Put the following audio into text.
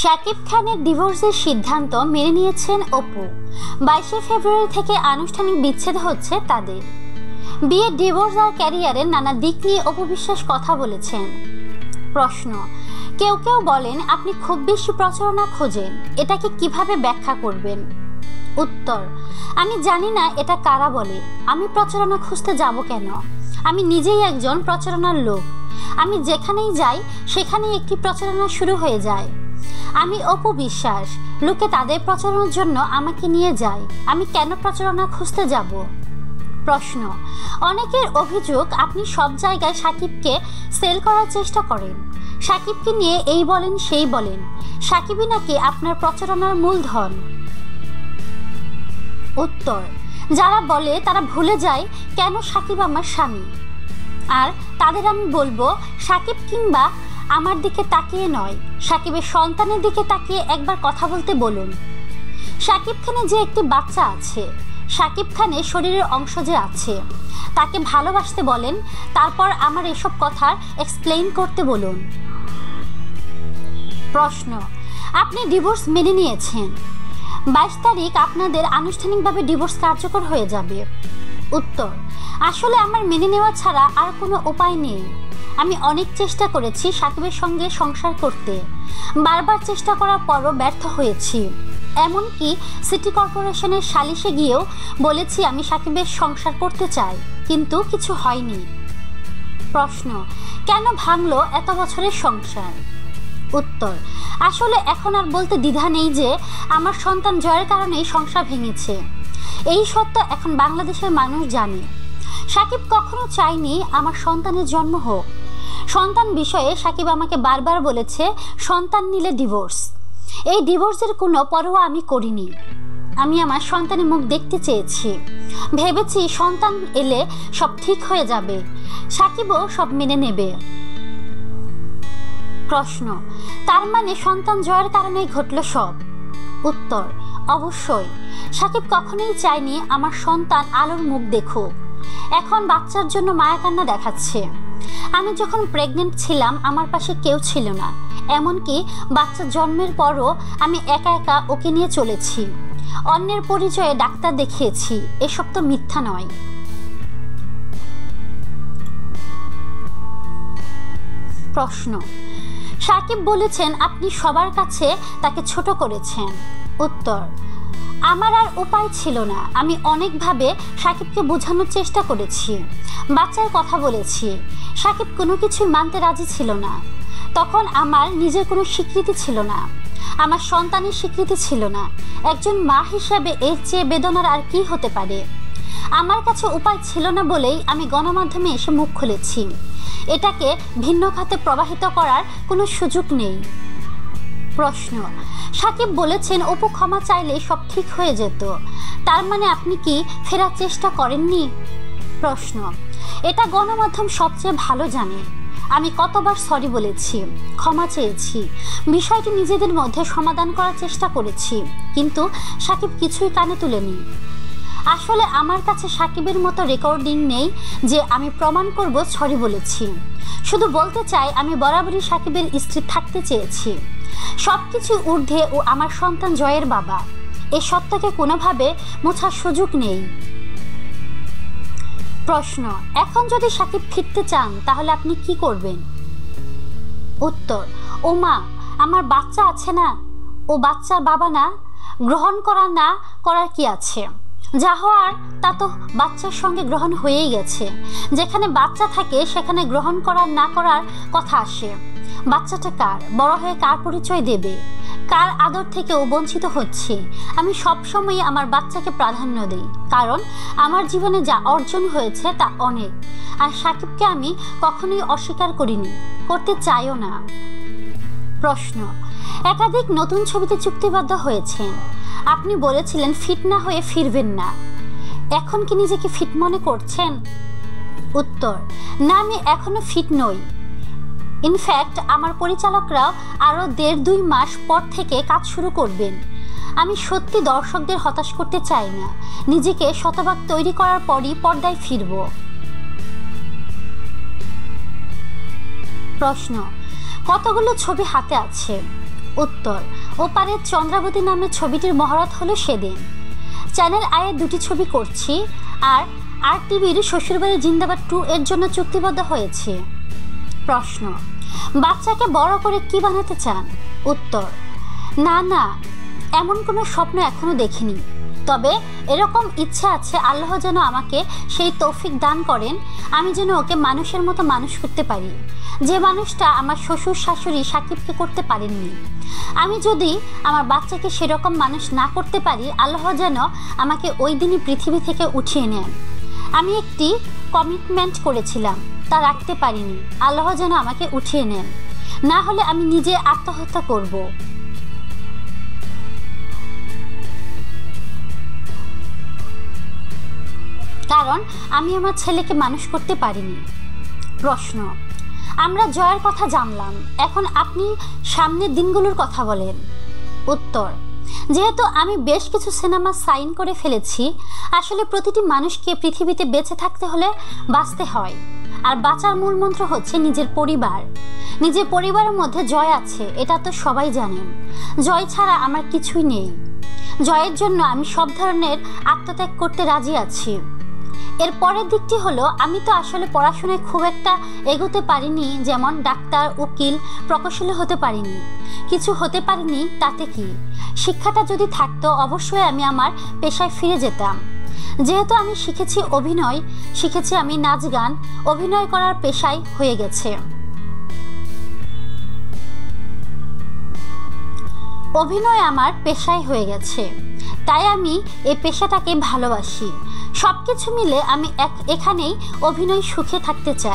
শাকিব খানের ডিভোর্সের সিদ্ধান্ত মেনে নিয়েছেন অপু। 22 ফেব্রুয়ারি থেকে আনুষ্ঠানিক বিচ্ছেদ হচ্ছে তাদের। বিয়ে, ডিভোর্স আর ক্যারিয়ারের নানা দিক নিয়ে অপু বিশ্বাস কথা বলেছেন। প্রশ্ন, কেউ কেউ বলেন আপনি খুব বেশি প্রচারণা খোঁজেন, এটাকে কিভাবে ব্যাখ্যা করবেন? উত্তর, আমি জানি না এটা কারা বলে। আমি প্রচারণা খুঁজতে যাব কেন? আমি নিজেই একজন প্রচারণার লোক। আমি যেখানেই যাই সেখানেই একটি প্রচারণা শুরু হয়ে যায়। আমি অপু বিশ্বাস, লোকে তাদের প্রচারণার জন্য আমাকে নিয়ে যায়। আমি কেন প্রচারণা খুঁজতে যাব? প্রশ্ন, অনেকের অভিযোগ আপনি সব জায়গায় শাকিবকে সেল করার চেষ্টা করেন। শাকিবকে নিয়ে এই বলেন সেই বলেন। শাকিবই নাকি আপনার প্রচারণার মূলধন? উত্তর, যারা বলে তারা ভুলে যায় কেন শাকিব আমার স্বামী। আর তাদের আমি বলবো, শাকিব কিংবা আমার দিকে তাকিয়ে নয়, শাকিবের সন্তানের দিকে তাকিয়ে একবার কথা বলতে বলুন। শাকিব খানের যে একটি বাচ্চা আছে, শাকিব খানের শরীরের অংশ যে আছে, তাকে ভালোবাসতে বলেন। তারপর আমার এসব কথার এক্সপ্লেইন করতে বলুন। প্রশ্ন, আপনি ডিভোর্স মেনে নিয়েছেন। 22 তারিখ আপনাদের আনুষ্ঠানিকভাবে ডিভোর্স কার্যকর হয়ে যাবে। উত্তর, আসলে আমার মেনে নেওয়া ছাড়া আর কোনো উপায় নেই। আমি অনেক চেষ্টা করেছি শাকিবের সঙ্গে সংসার করতে। বারবার চেষ্টা করার পরও ব্যর্থ হয়েছি। এমনকি সিটি কর্পোরেশনের সালিশে গিয়েও বলেছি আমি শাকিবের সংসার করতে চাই, কিন্তু কিছু হয়নি। প্রশ্ন, কেন ভাঙলো এত বছরের সংসার? উত্তর, আসলে এখন আর বলতে দ্বিধা নেই যে আমার সন্তান জয়ের কারণেই সংসার ভেঙেছে। এই সত্য এখন বাংলাদেশের মানুষ জানে। শাকিব কখনো চায়নি আমার সন্তানের জন্ম হোক। সন্তান বিষয়ে শাকিব আমাকে বারবার বলেছে সন্তান নিলে ডিভোর্স। এই ডিভোর্সের কোনো পরোয়া আমি করিনি। আমি আমার সন্তানের মুখ দেখতে চেয়েছি। ভেবেছি সন্তান এলে সব ঠিক হয়ে যাবে, শাকিবও সব মেনে নেবে। প্রশ্ন, তার মানে সন্তান জয়ের কারণেই ঘটল সব? উত্তর, অবশ্যই। শাকিব কখনোই চায়নি আমার সন্তান আলোর মুখ দেখুক। এখন বাচ্চার জন্য মায়া কান্না দেখাচ্ছে। আমি যখন প্রেগনেন্ট ছিলাম আমার পাশে কেউ ছিল না। এমনকি বাচ্চা জন্মের পরও আমি একা একা ওকে নিয়ে চলেছি। অন্যের পরিচয়ে ডাক্তার দেখিয়েছি। এসব তো মিথ্যা নয়। প্রশ্ন, শাকিব বলেছেন আপনি সবার কাছে তাকে ছোট করেছেন। উত্তর, আমার আর উপায় ছিল না। আমি অনেকভাবে শাকিবকে বোঝানোর চেষ্টা করেছি, বাচ্চার কথা বলেছি। শাকিব কোনো কিছুই মানতে রাজি ছিল না। তখন আমার নিজের কোনো স্বীকৃতি ছিল না, আমার সন্তানের স্বীকৃতি ছিল না। একজন মা হিসেবে এর চেয়ে বেদনার আর কি হতে পারে? আমার কাছে উপায় ছিল না বলেই আমি গণমাধ্যমে এসে মুখ খুলেছি। এটাকে ভিন্ন খাতে প্রবাহিত করার কোনো সুযোগ নেই। প্রশ্ন, শাকিব বলেছেন অপু ক্ষমা চাইলে সব ঠিক হয়ে যেত। তার মানে আপনি কি ফেরার চেষ্টা করেননি? প্রশ্ন, এটা গণমাধ্যম সবচেয়ে ভালো জানে। আমি কতবার সরি বলেছি, ক্ষমা চেয়েছি, বিষয়টি নিজেদের মধ্যে সমাধান করার চেষ্টা করেছি, কিন্তু শাকিব কিছুই কানে তুলেনি। আসলে আমার কাছে শাকিবের মতো রেকর্ডিং নেই যে আমি প্রমাণ করব সরি বলেছি। শুধু বলতে চাই আমি বরাবরই শাকিবের স্ত্রী থাকতে চেয়েছি। সবকিছু ঊর্ধ্বে ও আমার সন্তান জয়ের বাবা। এই সত্যকে কোনোভাবে মোছার সুযোগ নেই। প্রশ্ন, এখন যদি শাকিব ফিরতে চান তাহলে আপনি কি করবেন? উত্তর, ও মা, আমার বাচ্চা আছে না, ও বাচ্চার বাবা না, গ্রহণ করা না করার কি আছে? যা হওয়ার তা তো বাচ্চার সঙ্গে গ্রহণ হয়েই গেছে। যেখানে বাচ্চা থাকে সেখানে গ্রহণ করার না করার কথা আসে। বাচ্চাটা কার? বড় হয়ে কার পরিচয় দেবে? কার আদর থেকেও বঞ্চিত হচ্ছে? আমি সবসময় আমার বাচ্চাকে প্রাধান্য দিই, কারণ আমার জীবনে যা অর্জন হয়েছে তা অনেক। আর শাকিবকে আমি কখনোই অস্বীকার করিনি, করতে চাইও না। প্রশ্ন, একাধিক নতুন ছবিতে চুক্তিবদ্ধ হয়েছেন। আপনি বলেছিলেন ফিট না হয়ে ফিরবেন না। এখন কি নিজেকে ফিট মনে করছেন? উত্তর, না, আমি এখনো ফিট নই। ইনফ্যাক্ট আমার পরিচালকরাও আরও 1.5-2 মাস পর থেকে কাজ শুরু করবেন। আমি সত্যি দর্শকদের হতাশ করতে চাই না। নিজেকে শতভাগ তৈরি করার পরই পর্দায় ফিরব। প্রশ্ন, কতগুলো ছবি হাতে আছে? উত্তর, ওপারের চন্দ্রাবতী নামে ছবিটির মহরত হলো সেদিন। চ্যানেল আয়ে 2টি ছবি করছি আর টিভির শ্বশুরবাড়ি জিন্দাবাদ 2 এর জন্য চুক্তিবদ্ধ হয়েছে। প্রশ্ন, বাচ্চাকে বড় করে কি বানাতে চান? উত্তর, না এমন কোনো স্বপ্ন এখনো দেখিনি, তবে এরকম ইচ্ছা আছে আল্লাহ যেন আমাকে সেই তৌফিক দান করেন, আমি যেন ওকে মানুষের মতো মানুষ করতে পারি, যে মানুষটা আমার শ্বশুর শাশুড়ি সাকিবকে করতে পারেননি। আমি যদি আমার বাচ্চাকে সেরকম মানুষ না করতে পারি, আল্লাহ যেন আমাকে ওই দিনই পৃথিবী থেকে উঠিয়ে নেন। আমি একটি কমিটমেন্ট করেছিলাম, তা রাখতে পারিনি, আল্লাহ যেন আমাকে উঠিয়ে নেন, না হলে আমি নিজে আত্মহত্যা করব। কারণ আমি আমার ছেলেকে মানুষ করতে পারিনি। প্রশ্ন, আমরা জয়ের কথা জানলাম, এখন আপনি সামনের দিনগুলোর কথা বলেন। উত্তর, যেহেতু আমি বেশ কিছু সিনেমা সাইন করে ফেলেছি, আসলে প্রতিটি মানুষকে পৃথিবীতে বেঁচে থাকতে হলে বাঁচতে হয়, আর বাঁচার মূল মন্ত্র হচ্ছে নিজের পরিবার। নিজের পরিবারের মধ্যে জয় আছে, এটা তো সবাই জানেন। জয় ছাড়া আমার কিছুই নেই। জয়ের জন্য আমি সব ধরনের আত্মত্যাগ করতে রাজি আছি। এর পরের দিকটি হলো, আমি তো আসলে পড়াশোনায় খুব একটা এগোতে পারিনি, যেমন ডাক্তার, উকিল, প্রকৌশলী হতে পারিনি, কিছু হতে পারিনি, তাতে কি? শিক্ষাটা যদি থাকতো অবশ্যই আমি আমার পেশায় ফিরে যেতাম। যেহেতু আমি শিখেছি অভিনয়, শিখেছি আমি নাচ গান, অভিনয় করার পেশায় হয়ে গেছে। অভিনয় আমার পেশায় হয়ে গেছে, তাই আমি এই পেশাটাকে ভালোবাসি। সবকিছু মিলে আমি এখানেই অভিনয় সুখে থাকতে চাই।